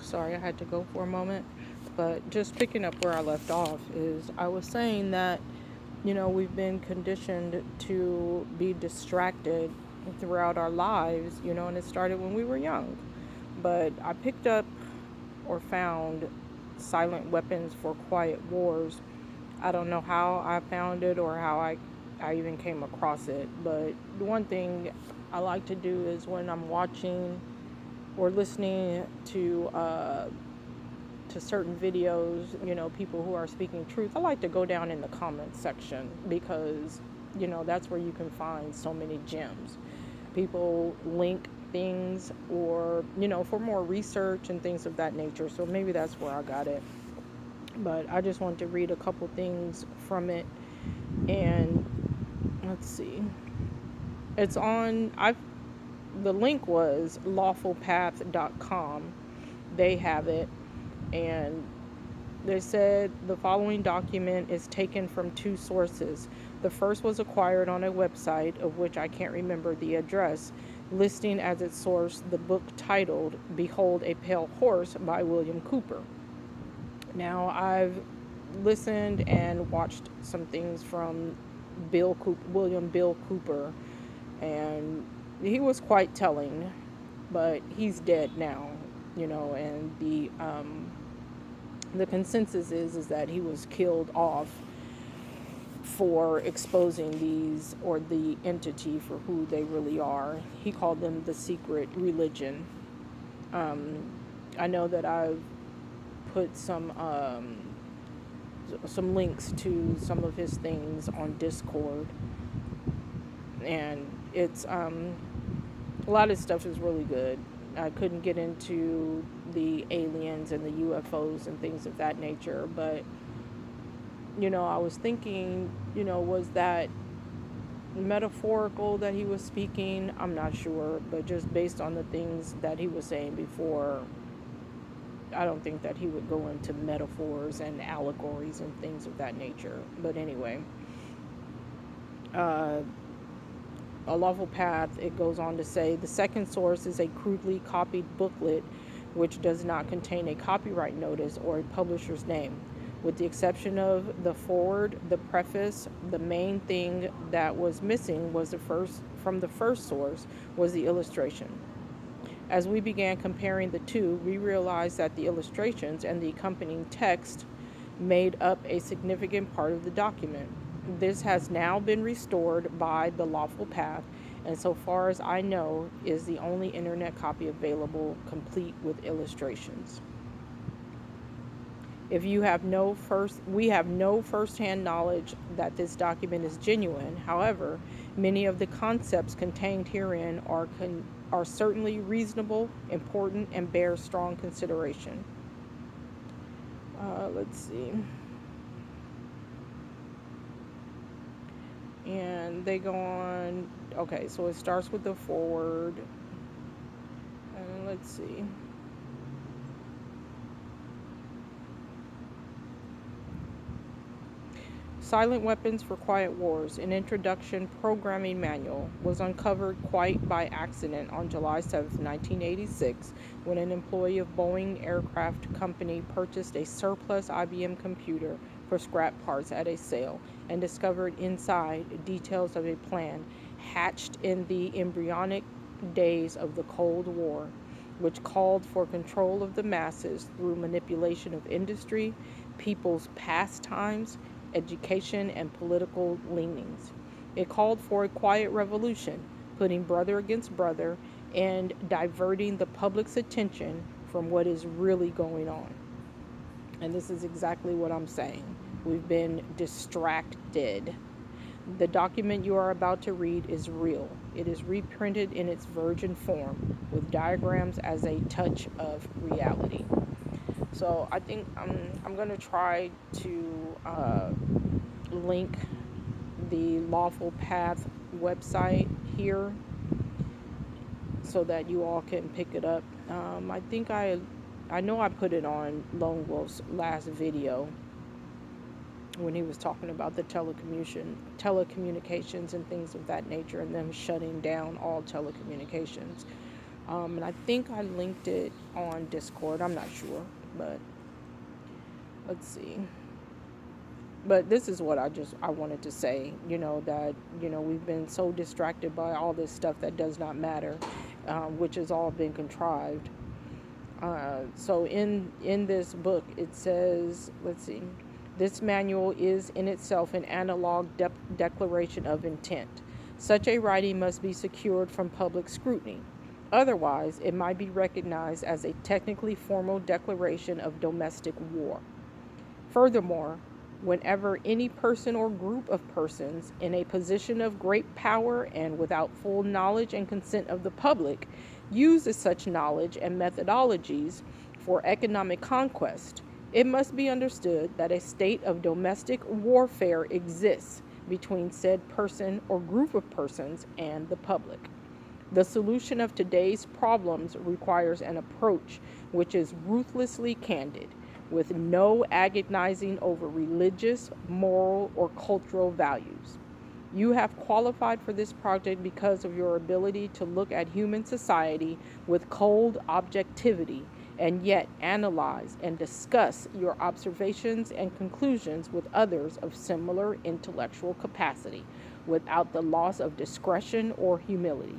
Sorry, I had to go for a moment. But just picking up where I left off is I was saying that, we've been conditioned to be distracted throughout our lives, and it started when we were young. But I picked up or found Silent Weapons for Quiet Wars. I don't know how I found it or how I even came across it, but the one thing I like to do is when I'm watching or listening to certain videos, people who are speaking truth, I like to go down in the comments section because, that's where you can find so many gems. People link things or, for more research and things of that nature. So maybe that's where I got it. But I just wanted to read a couple things from it. And let's see. It's on, the link was lawfulpath.com. They have it. And they said the following document is taken from two sources. The first was acquired on a website of which I can't remember the address, listing as its source the book titled Behold a Pale Horse by William Cooper. Now, I've listened and watched some things from William Bill Cooper, and he was quite telling, but he's dead now, and the consensus is that he was killed off for exposing these or the entity for who they really are. He called them the secret religion. Um, I know that I've put some links to some of his things on Discord, and it's a lot of stuff is really good. I couldn't get into the aliens and the UFOs and things of that nature, but I was thinking, was that metaphorical that he was speaking? I'm not sure, but just based on the things that he was saying before, I don't think that he would go into metaphors and allegories and things of that nature. But anyway, uh, A Lawful Path, it goes on to say the second source is a crudely copied booklet which does not contain a copyright notice or a publisher's name. With the exception of the foreword, the preface, the main thing that was missing was the first source was the illustration. As we began comparing the two, we realized that the illustrations and the accompanying text made up a significant part of the document. This has now been restored by The Lawful Path, and so far as I know, is the only internet copy available complete with illustrations. If you have no first, We have no first-hand knowledge that this document is genuine. However, many of the concepts contained herein are certainly reasonable, important, and bear strong consideration. Let's see. And they go on. Okay, so it starts with the forward. And let's see. Silent Weapons for Quiet Wars, an introduction programming manual, was uncovered quite by accident on July 7, 1986, when an employee of Boeing Aircraft Company purchased a surplus IBM computer for scrap parts at a sale and discovered inside details of a plan hatched in the embryonic days of the Cold War, which called for control of the masses through manipulation of industry, people's pastimes, education, and political leanings. It called for a quiet revolution, putting brother against brother and diverting the public's attention from what is really going on. And this is exactly what I'm saying. We've been distracted. The document you are about to read is real. It is reprinted in its virgin form, with diagrams as a touch of reality. So I think I'm going to try to link the Lawful Path website here so that you all can pick it up. I know I put it on Lone Wolf's last video when he was talking about the telecommunications and things of that nature, and them shutting down all telecommunications. And I think I linked it on Discord. I'm not sure, but let's see. But this is what I wanted to say, that, we've been so distracted by all this stuff that does not matter, which has all been contrived. So in this book, it says, let's see, this manual is in itself an analog declaration of intent. Such a writing must be secured from public scrutiny. Otherwise, it might be recognized as a technically formal declaration of domestic war. Furthermore, whenever any person or group of persons in a position of great power and without full knowledge and consent of the public uses such knowledge and methodologies for economic conquest, it must be understood that a state of domestic warfare exists between said person or group of persons and the public. The solution of today's problems requires an approach which is ruthlessly candid, with no agonizing over religious, moral, or cultural values. You have qualified for this project because of your ability to look at human society with cold objectivity and yet analyze and discuss your observations and conclusions with others of similar intellectual capacity without the loss of discretion or humility.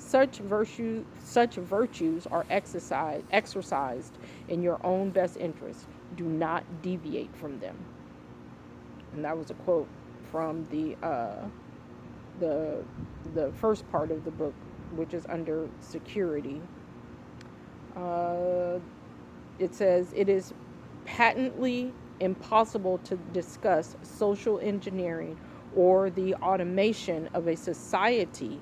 Such virtues are exercised in your own best interest. Do not deviate from them. And that was a quote from the the first part of the book, which is under security. Uh, it says it is patently impossible to discuss social engineering or the automation of a society,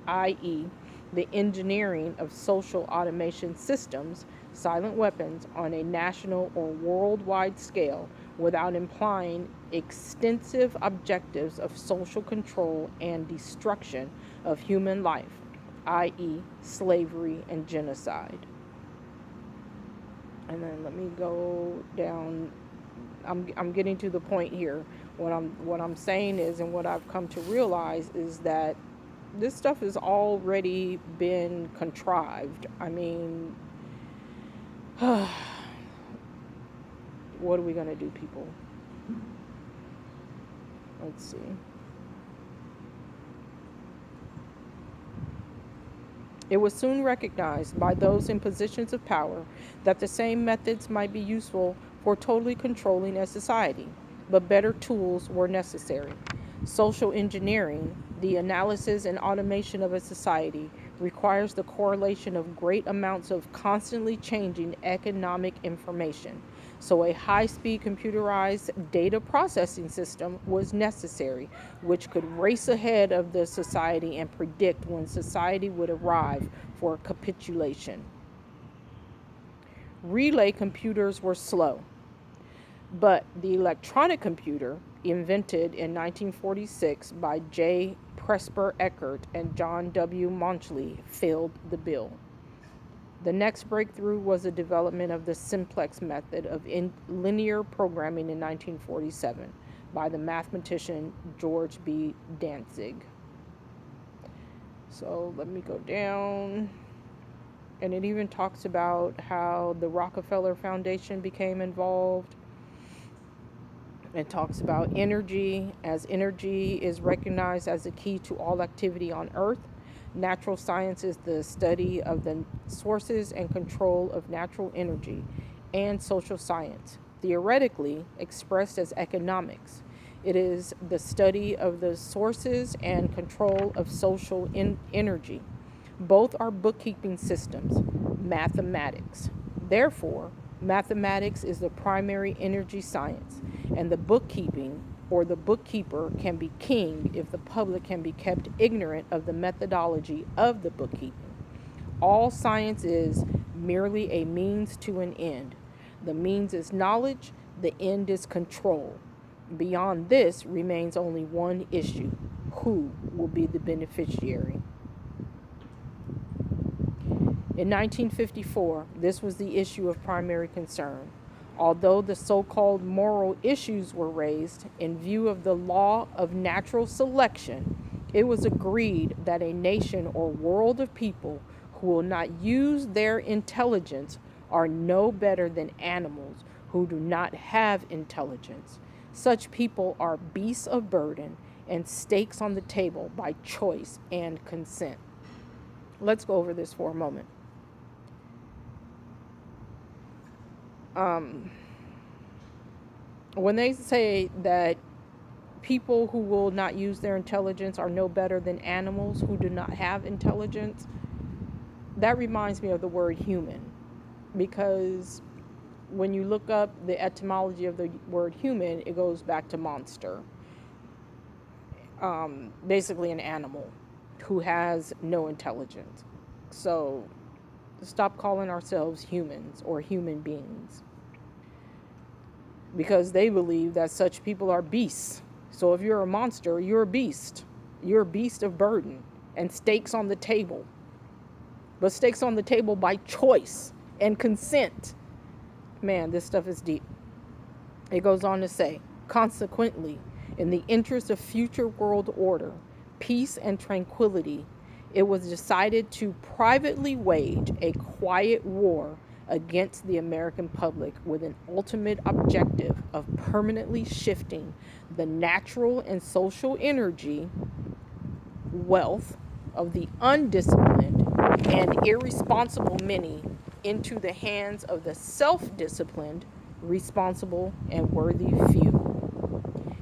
i.e., the engineering of social automation systems, silent weapons, on a national or worldwide scale without implying extensive objectives of social control and destruction of human life, i.e., slavery and genocide. And then let me go down. I'm getting to the point here. What I'm saying is, and what I've come to realize is that this stuff has already been contrived. I mean, what are we gonna do, people? Let's see. It was soon recognized by those in positions of power that the same methods might be useful for totally controlling a society, but better tools were necessary. Social engineering, the analysis and automation of a society, requires the correlation of great amounts of constantly changing economic information. So, a high speed computerized data processing system was necessary, which could race ahead of the society and predict when society would arrive for capitulation. Relay computers were slow, but the electronic computer, invented in 1946 by J. Presper Eckert and John W. Mauchly, filled the bill. The next breakthrough was the development of the simplex method of linear programming in 1947 by the mathematician George B. Dantzig. So let me go down. And it even talks about how the Rockefeller Foundation became involved. It talks about energy, as energy is recognized as the key to all activity on Earth. Natural science is the study of the sources and control of natural energy, and social science, theoretically expressed as economics. It is the study of the sources and control of social energy. Both are bookkeeping systems, mathematics. Therefore, mathematics is the primary energy science, and the bookkeeping or the bookkeeper can be king if the public can be kept ignorant of the methodology of the bookkeeping. All science is merely a means to an end. The means is knowledge, the end is control. Beyond this remains only one issue: who will be the beneficiary? In 1954, this was the issue of primary concern. Although the so-called moral issues were raised in view of the law of natural selection, it was agreed that a nation or world of people who will not use their intelligence are no better than animals who do not have intelligence. Such people are beasts of burden and stakes on the table by choice and consent. Let's go over this for a moment. When they say that people who will not use their intelligence are no better than animals who do not have intelligence, that reminds me of the word human, because when you look up the etymology of the word human, it goes back to monster, basically an animal who has no intelligence. So stop calling ourselves humans or human beings, because they believe that such people are beasts. So if you're a monster, you're a beast. You're a beast of burden and stakes on the table. But stakes on the table by choice and consent. Man, this stuff is deep. It goes on to say, consequently, in the interest of future world order, peace, and tranquility, it was decided to privately wage a quiet war against the American public with an ultimate objective of permanently shifting the natural and social energy, wealth of the undisciplined and irresponsible many into the hands of the self-disciplined, responsible, and worthy few.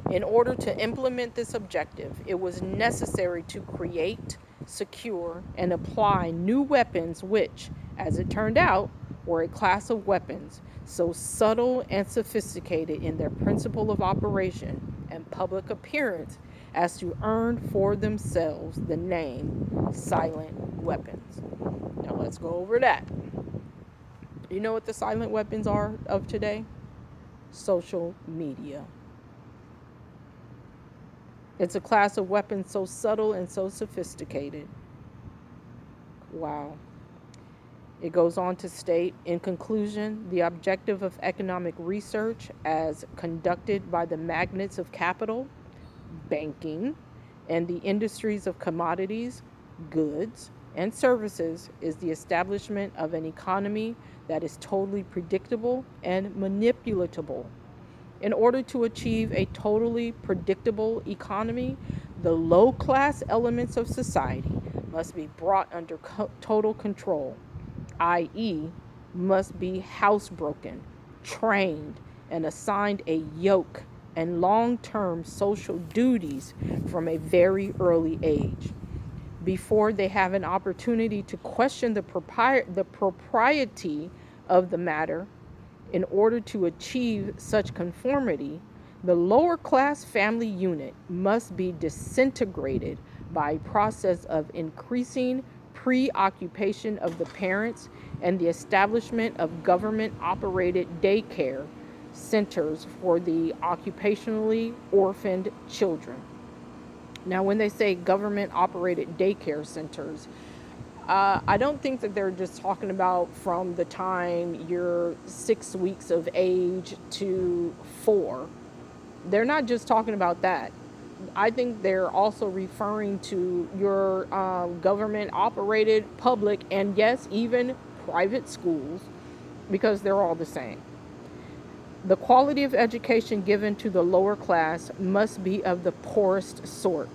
In order to implement this objective, it was necessary to create, secure, and apply new weapons which, as it turned out, were a class of weapons so subtle and sophisticated in their principle of operation and public appearance as to earn for themselves the name silent weapons. Now let's go over that. You know what the silent weapons are of today? Social media. It's a class of weapons so subtle and so sophisticated. Wow. It goes on to state, in conclusion, the objective of economic research as conducted by the magnates of capital, banking, and the industries of commodities, goods, and services is the establishment of an economy that is totally predictable and manipulatable. In order to achieve a totally predictable economy, the low class elements of society must be brought under total control, i.e., must be housebroken, trained, and assigned a yoke and long term social duties from a very early age. Before they have an opportunity to question the propriety of the matter, in order to achieve such conformity, the lower class family unit must be disintegrated by a process of increasing preoccupation of the parents and the establishment of government operated daycare centers for the occupationally orphaned children. Now, when they say government operated daycare centers, I don't think that they're just talking about from the time you're 6 weeks of age to 4. They're not just talking about that. I think they're also referring to your government operated public and, yes, even private schools, because they're all the same. The quality of education given to the lower class must be of the poorest sort,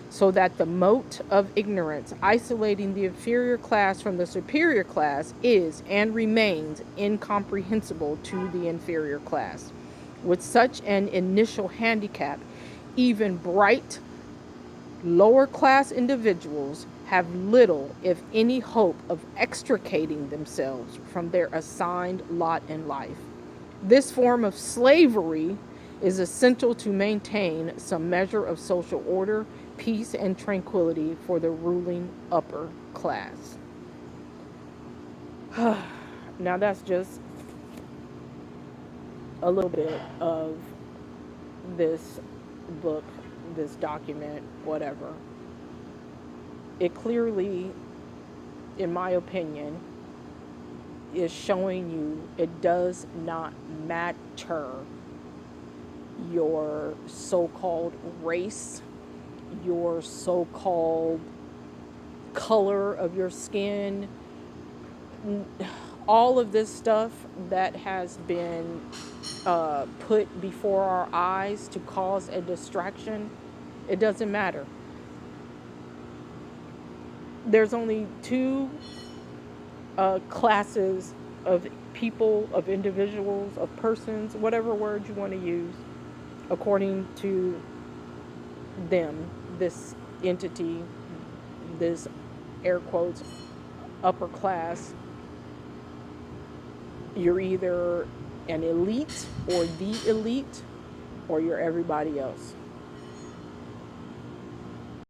so that the moat of ignorance isolating the inferior class from the superior class is and remains incomprehensible to the inferior class. With such an initial handicap, even bright lower class individuals have little, if any, hope of extricating themselves from their assigned lot in life. This form of slavery is essential to maintain some measure of social order, peace, and tranquility for the ruling upper class. Now, that's just a little bit of this book, this document, whatever. It clearly, in my opinion, is showing you it does not matter your so-called race, your so-called color of your skin, all of this stuff that has been put before our eyes to cause a distraction, it doesn't matter. There's only two classes of people, of individuals, of persons, whatever word you want to use, according to them, this entity, this air quotes upper class. You're either an elite or the elite, or you're everybody else.